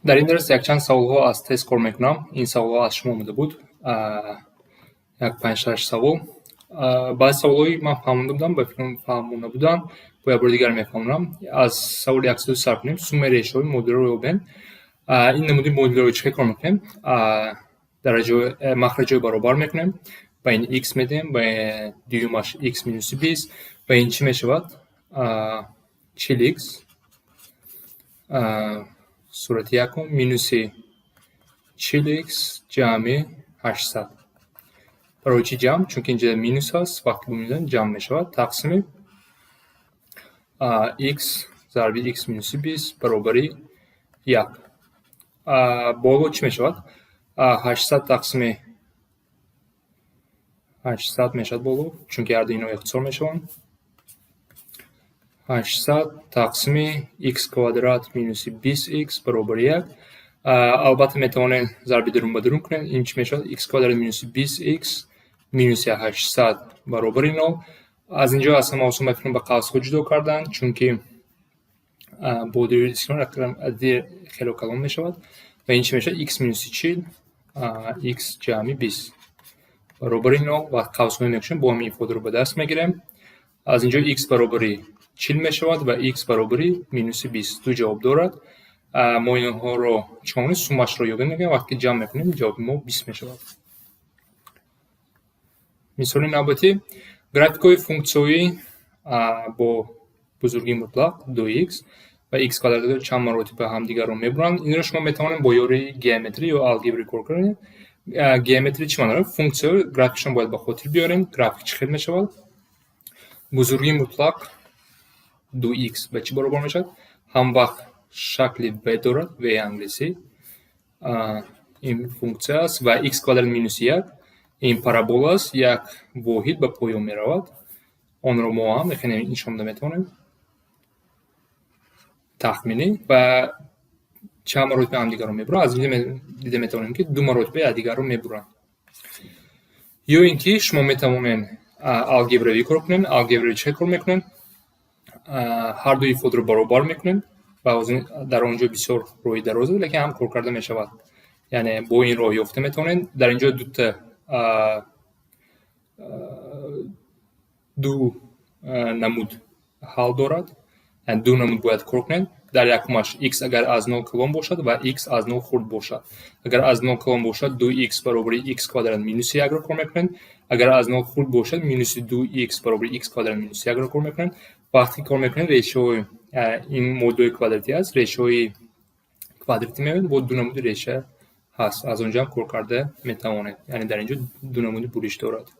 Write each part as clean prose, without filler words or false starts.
در این درس یک چند سوال‌ها از تست کار میکنم. این سوال‌ها از شما اومده بود. یک 5-6 سوال. بعضی سوال‌های من فهمیده بودم، با فکرم فهمیده بودم. با بار دیگر میفهمونم. از سوال 102 start کنیم. سوم ریشه‌های مدل رو یابیم. این نمودی مدل رو چه کار میکنیم؟ درجه مخرج‌های برابر میکنیم. با این x میدیم، با دیومش x - 20. با این چی میشود؟ 40x صورت یکم مینوس 40x جمع 800. برای چی جمع؟ چون که اینجا مینوس هست. وقتی بمیدن جمع میشود. تقسیم x ضرب x - 20 برابری 1. بالا چی میشود؟ 800 تقسیم 800 میشود بالا، چون که هر دو اینا اختصار میشوند. 800 تقسیم x کوادرات مینوس 20x برابر 1. البته میتوانید ضرب درون به درون کنید. این چی میشود؟ x کوادرات مینوس 20x مینوس 800 برابر 0. از اینجا اصلا آسان میتونیم به قوس خود جدا کردن، چون که با دیویژن رقم خیلی کلان میشود. و این چی میشه؟ x مینوس 40 x جمع 20 برابر 0. و قوس خود میکشیم با همین ifade رو به دست میگیریم. از اینجا x برابری 40 میشود و x برابری مینوس 20. دو جواب دارد. ما اینها رو چون سومش رو یابیم میگیم. وقتی جمع میکنیم جواب ما 20 میشود. مثال نوبتی گرافیک‌های فونکسیوی با بزرگی مطلق 2x و x کوادرات چند مراتب هم دیگر رو میبرند. این رو شما میتوانید با یاری گیومتری یا الگبری کار کنید. گیومتری چی معنی؟ فونکسیو گرافیکشون باید به خاطر بیارین. گرافیک چه خیلی میشود؟ بزرگی مطلق 2x به چی برابر میشود؟ هم وقت شکل v دارد، v انگلیسی این فونکسیو است و x کوادرات مینوس 1 این پارابولا است. یک واحد به پایان میرود. آن رو ما هم میخونیم نشان میتونیم تخمینی و چند مراتب هم دیگر رو میبرن. از این دیده میتونیم که دو مراتب دیگر رو میبرن. یا اینکه شما میتونین الگبری کار کنین. الگبری چه کار میکنین؟ هر دوی ifade رو برابر میکنین و در اونجا بسیار روی درازه لیکن هم کار کرده میشود. یعنی با این راه یافته میتونین. در اینجا دو نمود حل دارد. یعنی دو نمود باید کار کنین. در یکمش x اگر از 0 کلان باشد و x از 0 خرد باشد. اگر از 0 کلان باشد 2x برابر x کوادرات مینوس 1 رو کار میکنین. اگر از 0 خرد باشد مینوس 2x برابر x کوادرات مینوس 1 رو کار میکنین. وقتی کار میکنین ریشو این مودل کوادراتی است. ریشوی کوادراتی میبینید با دو نمود ریشه هست. از اونجا هم کار کرده میتوانید. یعنی در اینجا دو نمود بریش دارد.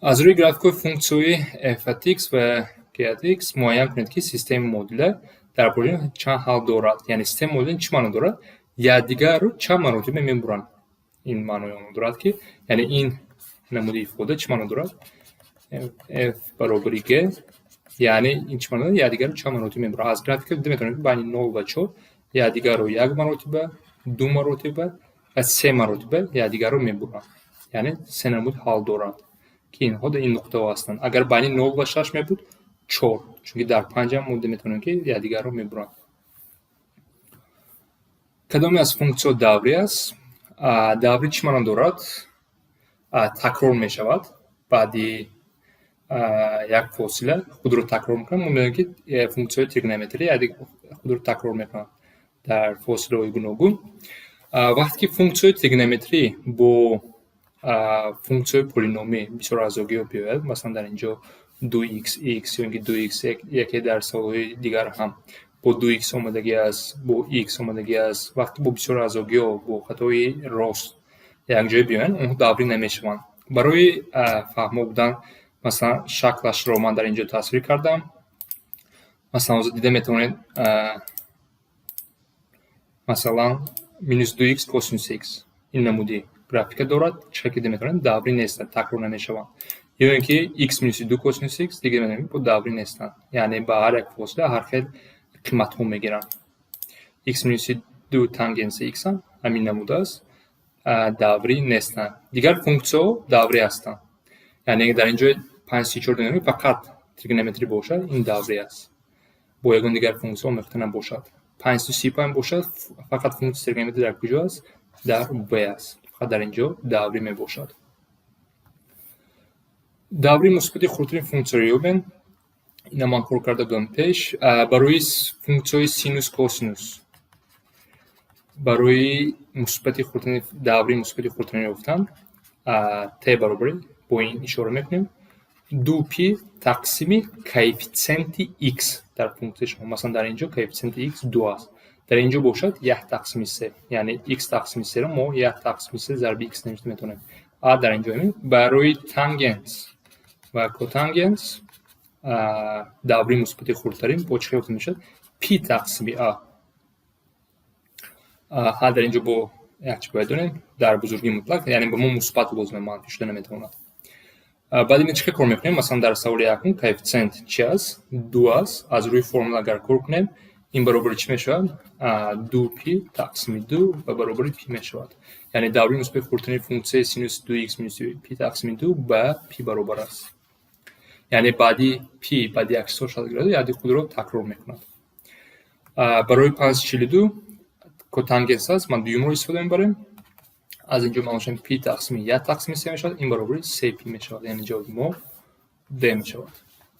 از روی گرافیک‌های فونکسیوی f(x) و g(x) معین کنید که سیستم مدل در پروژه چند حل دارد. یعنی سیستم مدل چه معنی دارد؟ یکدیگر رو چند مراتب میبرند. این معنی اون دارد که یعنی این نمود ifade چه معنی دارد؟ f برابر g یعنی این چه معنی دارد؟ یکدیگر رو چند مراتب میبرند. از گرافیک دیده میتونید بین 0 و 4 یکدیگر رو یک مرتبه، دو مرتبه و سه مرتبه یکدیگر رو میبرند. یعنی سه نمود حل دارد که اینها در این نقطه هستند. اگر بین 0 و 6 می بود 4، چون که در 5 هم مورد میتونن که یکدیگر رو میبرن. کدام از فونکسیو دوری است؟ دوری چی معنی دارد؟ تکرار میشود. بعدی یک فاصله خود رو تکرار میکنه. ممکنه که فونکسیو تریگونومتری خود رو تکرار میکنه در فاصله های گوناگون. وقتی که فونکسیو تریگونومتری با فونکسیو پولینومی بسیار ازاگی بیاید، مثلا در اینجا 2x یا اینکه 2x یکی در سوالهای دیگر هم با 2x آمدگی است، با x آمدگی است. وقتی با بسیار ازاگی و با خطای راست یک جای بیاین اون دوری نمیشوند. برای فهم بودن مثلا شکلش رو من در اینجا تصویر کردم. مثلا دیده میتونید مثلا مینوس 2x کوسینوس x این نمودی گرافیک دارد. شکل دیده میتونید دوری نیست، تکرار نمیشوند. یا اینکه x مینوس 2 کوسینوس x دیگه می‌بینید با دوری نیستن. یعنی به هر یک فاصله هر خیلی قیمت هم میگیرن. x مینوس 2 تانگنس x هم همین نموده است. دوری نیستن. دیگر فونکسیو دوری هستند. یعنی در اینجا 5 3 4 فقط تریگونومتری باشد این دوری است. با یگان دیگر فونکسیو میتونه باشد. 5 تا 35 باشد فقط فونکسی تریگونومتری در کجا است؟ در B است. فقط در اینجا داوری می باشد. داوری مثبت خردترین فونکسیا رو یابیم. اینا من کار کرده بودم پیش. برای فونکسیای سینوس کوسینوس برای مثبت خردترین داوری مثبت خردترین یافتن ت برابر با این اشاره میکنیم 2p تقسیم کوفیشنت x در فونکسی شما. مثلا در اینجا کوفیشنت x 2 است. در اینجا باشد 1 تقسیم 3 یعنی x تقسیم 3 رو ما 1 تقسیم 3 ضرب x نوشته میتونیم. در اینجا برای تانگنس و کوتانگنس داوری مثبت خردترین با چه یافت میشد؟ p تقسیم a در اینجا با یک باید دونیم در بزرگی مطلق یعنی با ما مثبت و بازم منفی شده نمیتونه. بعد این چه کار میکنیم؟ مثلا در سوال یکم کوفیشنت چی است؟ 2 است. از روی فرمول اگر کار کنیم این برابر چی میشود؟ 2p تقسیم 2 و برابر p میشود. یعنی داوری مثبت خردترین فونکسی سینوس 2x مینوس p تقسیم 2 به p برابر است. یعنی بعدی p بعدی 180 گراد یعنی خود رو تکرار میکند. برای 542 کوتانگنس است. من دوم رو استفاده میبرم. از اینجا ما میشیم p تقسیم 1 تقسیم 3 میشود. این برابر 3p میشود. یعنی جواب ما d میشود.